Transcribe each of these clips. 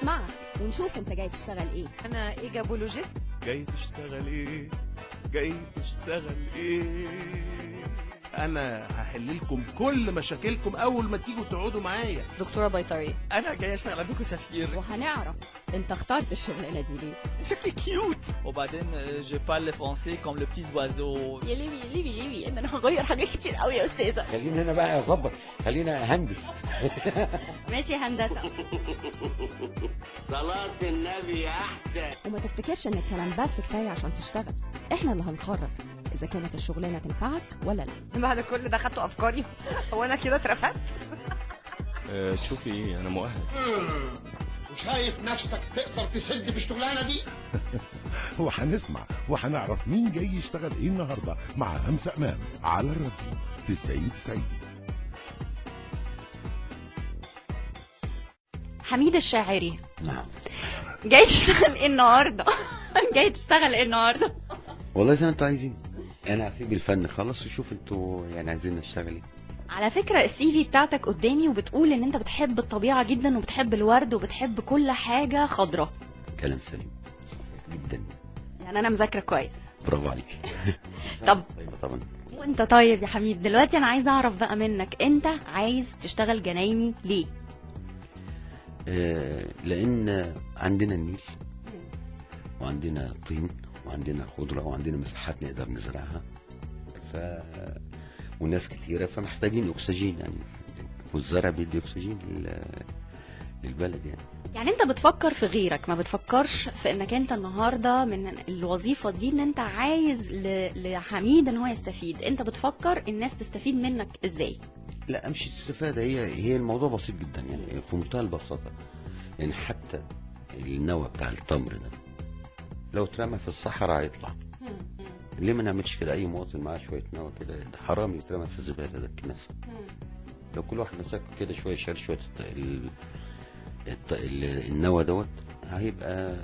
نسمعك ونشوف انت جاي تشتغل ايه. انا ايجابولوجيست. جاي تشتغل ايه؟ جاي تشتغل ايه؟ انا هحل لكم كل مشاكلكم اول ما تيجوا تقعدوا معايا. دكتوره بيطريه. انا جاي اشتغل عندكم سفير. وهنعرف انت اخترت الشغلانه دي ليه. شكلي كيوت. وبعدين جو بارل فرونسي كوم لو بتيز اوازو. يا ليبي ان انا هغير حاجات كتير قوي يا استاذه. خلينا هنا بقى اظبط، خلينا هندس. ماشي هندسه. صلاة النبي احسن. وما تفتكرش ان الكلام بس كفايه عشان تشتغل، احنا اللي هنقرر اذا كانت الشغلانه تنفعك ولا لا. بعد كل ده خدتوا افكاري. هو انا كده اترفدت؟ تشوفي ايه؟ انا مؤهل. وشايف نفسك تقدر تسد في الشغلانه دي؟ وهنسمع وهنعرف مين جاي يشتغل ايه النهارده مع همسة امام على الراديو 9090. حميد الشاعري. نعم. جاي تشتغل ايه النهارده؟ جاي تشتغل ايه النهارده؟ والله زي ما انتوا عايزين، انا هسيب الفن خالص وشوف انتوا يعني عايزين نشتغل ايه. على فكرة السي في بتاعتك قدامي وبتقول ان انت بتحب الطبيعة جدا وبتحب الورد وبتحب كل حاجة خضرة. كلام سليم جدا. يعني انا مذاكرة كويس. برافو عليك. طب طيب طبعا. وانت طيب يا حميد، دلوقتي انا عايزة اعرف بقى منك، انت عايز تشتغل جنايني ليه؟ لان عندنا النيل وعندنا طين وعندنا خضرة وعندنا مساحات نقدر نزرعها، وناس كتيرة فمحتاجين أكسجين يعني، والزرع بيدي أكسجين للبلد يعني. يعني انت بتفكر في غيرك، ما بتفكرش في انك انت النهاردة من الوظيفة دي ان انت عايز لحميد ان هو يستفيد، انت بتفكر الناس تستفيد منك ازاي؟ لا مش استفادة، هي الموضوع بسيط جدا يعني، في منتهى البساطة يعني. حتى النوى بتاع التمر ده لو اترمى في الصحراء هيطلع. ليه ما نعملش كده؟ اي مواطن معاه شويه نوى كده، ده حرام يترمى في الزباله، ده الكناسه. لو كل واحد مسك كده شويه، شال شويه النوى دوت، هيبقى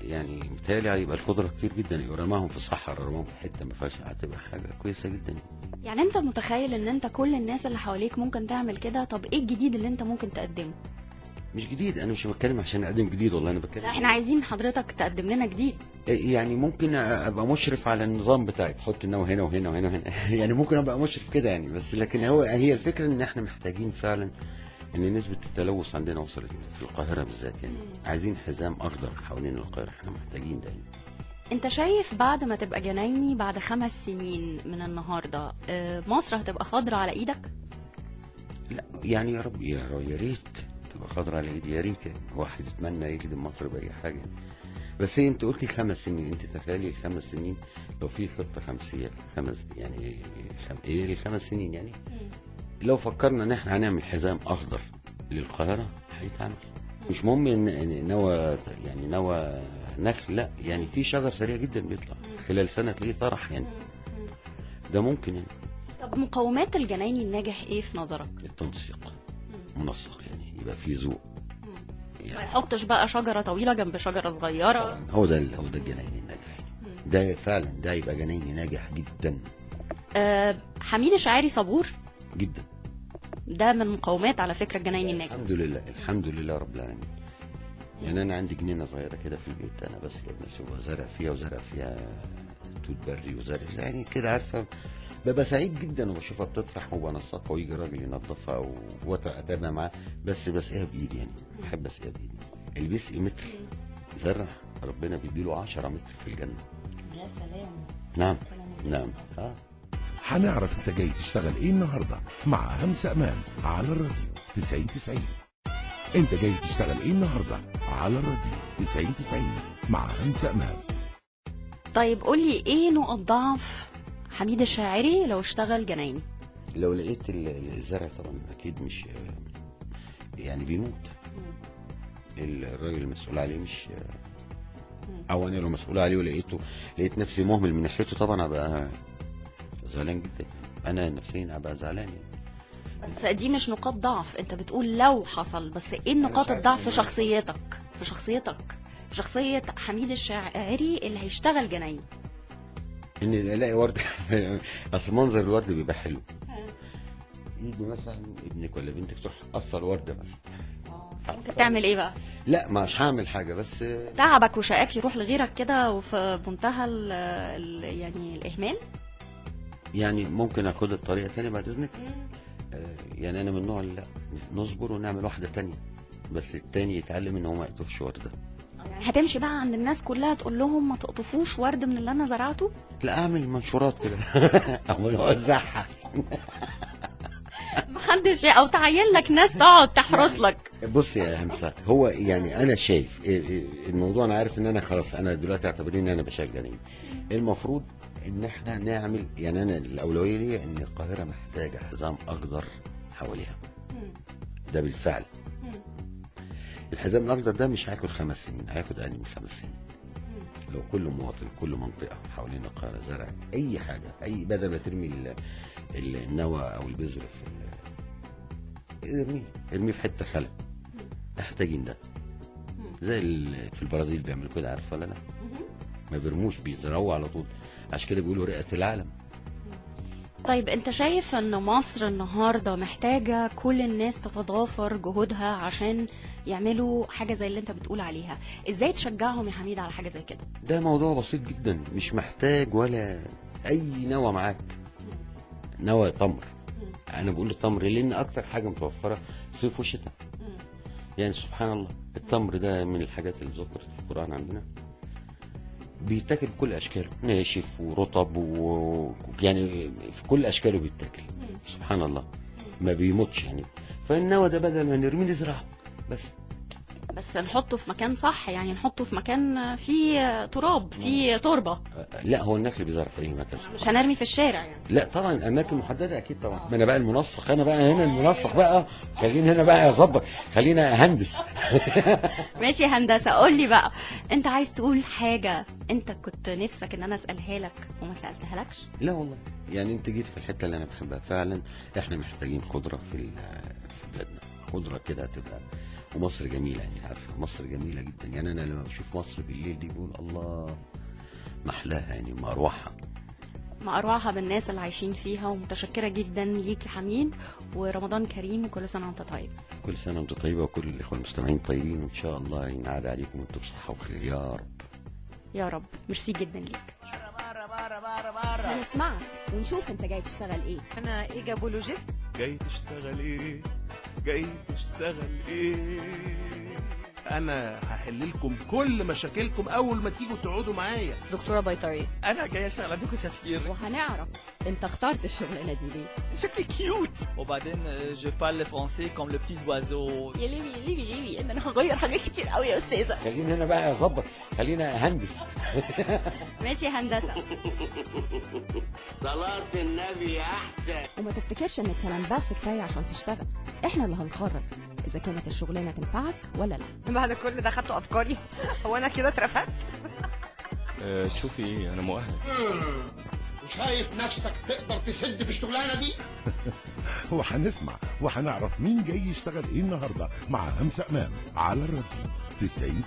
يعني متهيألي هيبقى الخضره كتير جدا. رماهم في الصحراء، رماهم في حته ما فيهاش، هتبقى حاجه كويسه جدا. يعني انت متخيل ان انت كل الناس اللي حواليك ممكن تعمل كده؟ طب ايه الجديد اللي انت ممكن تقدمه؟ مش جديد، انا مش بتكلم عشان اقدم جديد، والله انا بتكلم احنا عايزين حضرتك تقدم لنا جديد. يعني ممكن ابقى مشرف على النظام بتاعي، تحط النوى هنا وهنا وهنا وهنا. يعني ممكن ابقى مشرف كده يعني، بس لكن هي الفكره ان احنا محتاجين فعلا ان نسبه التلوث عندنا وصلت في القاهره بالذات يعني. عايزين حزام اخضر حوالين القاهره، احنا محتاجين ده. انت شايف بعد ما تبقى جنايني بعد 5 سنين من النهارده مصر هتبقى خضرة على ايدك؟ لا يعني يا رب، يا ريت تبقى خضرة على ايدي، يا ريت يعني. واحد يتمنى يخدم مصر باي حاجه يعني. بس هي انت قلتي 5 سنين، انت تخيلي ال5 سنين لو في خطه خمسيه، يعني ايه ال5 سنين يعني. لو فكرنا ان احنا هنعمل حزام اخضر للقاهره هيتعمل. مش مهم ان نوى يعني نوى نخل، لا يعني في شجر سريع جدا بيطلع خلال سنه تلاقيه طرح يعني. ده ممكن يعني. طب مقومات الجنايني الناجح ايه في نظرك؟ التنسيق منسق يعني، يبقى في ذوق يعني. ما يحطش بقى شجره طويله جنب شجره صغيره. هو ده الجنايني الناجح يعني. ده فعلا ده يبقى جنايني ناجح جدا. حميد الشاعري صبور جدا. ده من مقومات على فكره الجنايني الناجح. الحمد لله رب العالمين. يعني انا عندي جنينه صغيره كده في البيت، انا بس بنفسي وزرع فيها توت بري وزرع يعني كده، عارفه. ببقى سعيد جدا وبشوفها بتطرح وبنسقها ويجي راجل ينظفها واتابع معاه، بس بسقيها بايدي يعني. بحب اسقيها بايدي. اللي بيسقي متر زرع ربنا بيديله 10 متر في الجنه. يا سلام. نعم. هنعرف انت جاي تشتغل ايه النهارده مع همسة امام على الراديو 9090. انت جاي تشتغل ايه النهارده على الراديو 9090 مع همسة امام. طيب قولي ايه نقط ضعف حميد الشاعري لو اشتغل جنايني؟ لو لقيت الزرع طبعا اكيد مش يعني بيموت. الراجل المسؤول عليه مش، او انا لو مسؤول عليه لقيت نفسي مهمل من ناحيته، طبعا ابقى زعلان جدا. انا نفسيا ابقى زعلان يعني. بس دي مش نقاط ضعف، انت بتقول لو حصل، بس ايه نقاط الضعف في شخصيتك؟ في شخصية حميد الشاعري اللي هيشتغل جنايني. ان الاقي ورد. اصل منظر الورد بيبقى حلو. يجي مثلا ابنك ولا بنتك تروح قصه الورده مثلا، ممكن تعمل ايه بقى؟ لا مش هعمل حاجه، بس تعبك وشقاك يروح لغيرك كده وفي منتهى يعني الاهمال. يعني ممكن اخد الطريقه ثانيه بعد اذنك. يعني انا من النوع اللي لا نصبر ونعمل واحده تانية، بس التاني يتعلم ان هو ما يقطفش ورده. يعني هتمشي بقى عند الناس كلها تقول لهم ما تقطفوش ورد من اللي انا زرعته؟ لا اعمل منشورات كده او اوزعها. محدش او تعين لك ناس تقعد تحرس لك. بص يا همسه، هو يعني انا شايف الموضوع، انا عارف ان انا خلاص انا دلوقتي اعتبرين ان انا بشجع نجم. المفروض ان احنا نعمل، يعني انا الاولويه لي ان القاهره محتاجه حزام اخضر حواليها. ده بالفعل. الحزام الاخضر ده مش هياخد 5 سنين، هياخد اقل من 5 سنين. لو كل مواطن كل منطقه حوالين القاهره زرع اي حاجه، اي بدل ما ترمي النوى او البذر ارميه في حته خلا. محتاجين ده زي في البرازيل بيعملوا كده، عارف ولا لا؟ ما بيرموش، بيزرعوه على طول. عشان كده بيقولوا رئه العالم. طيب انت شايف ان مصر النهارده محتاجه كل الناس تتضافر جهودها عشان يعملوا حاجه زي اللي انت بتقول عليها؟ ازاي تشجعهم يا حميد على حاجه زي كده؟ ده موضوع بسيط جدا، مش محتاج ولا اي نوى معاك. نوى تمر. انا بقول التمر لان اكتر حاجه متوفره صيف وشتاء. يعني سبحان الله، التمر ده من الحاجات اللي ذكرت في القران عندنا. بيتاكل بكل اشكاله، ناشف ورطب يعني في كل اشكاله بيتاكل. سبحان الله، ما بيموتش يعني. فالنوى ده بدل ما نرميه نزرعه بس نحطه في مكان صح، يعني نحطه في مكان فيه تراب، فيه تربه. لا هو النخل بيزرع في اي مكان، مش هنرمي في الشارع يعني. لا طبعا اماكن محدده اكيد طبعا. ما انا بقى المنسق، انا بقى هنا المنسق بقى. خليني هنا بقى اظبط، خلينا اهندس. ماشي يا هندسه، قول لي بقى، انت عايز تقول حاجه انت كنت نفسك ان انا اسالها لك وما سالتها لكش؟ لا والله، يعني انت جيت في الحته اللي انا بحبها فعلا. احنا محتاجين خضره في بلادنا، خضره كده تبقى. ومصر جميله، يعني عارفه مصر جميله جدا. يعني انا لما بشوف مصر بالليل دي بقول الله ما احلاها، يعني ما اروعها. ما اروعها بالناس اللي عايشين فيها. ومتشكره جدا ليك يا حميد، ورمضان كريم وكل سنه وانت طيب. كل سنه وانت طيبه، وكل الاخوه المستمعين طيبين، وان شاء الله ينعاد عليكم وانتم بصحه وخير يا رب. يا رب. ميرسي جدا ليك. هنسمعك ونشوف انت جاي تشتغل ايه. انا ايجابولوجيست. جاي تشتغل ايه؟ جاي تشتغل ايه؟ انا هحل لكم كل مشاكلكم اول ما تيجوا تقعدوا معايا. دكتوره بيطري. انا جاي اشتغل عندكم سفير. وهنعرف انت اخترت الشغلانه دي ليه. شكلي كيوت. وبعدين جو بارل فرونسي كوم لو بتيز اوازو. يا ليبي ان انا هغير حاجات كتير قوي يا استاذه. خليني هنا بقى اظبط، خلينا اهندس. ماشي يا هندسه. صلاة النبي احسن. وما تفتكرش ان الكلام بس كفايه عشان تشتغل. احنا اللي هنقرر اذا كانت الشغلانه تنفعك ولا لا. بعد كل ده خدتوا افكاري. هو انا كده اترفدت؟ تشوفي ايه، انا مؤهل. شايف نفسك تقدر تسد في الشغلانه دي؟ وهنسمع وهنعرف مين جاي يشتغل ايه النهارده مع همسة امام على الراديو 90.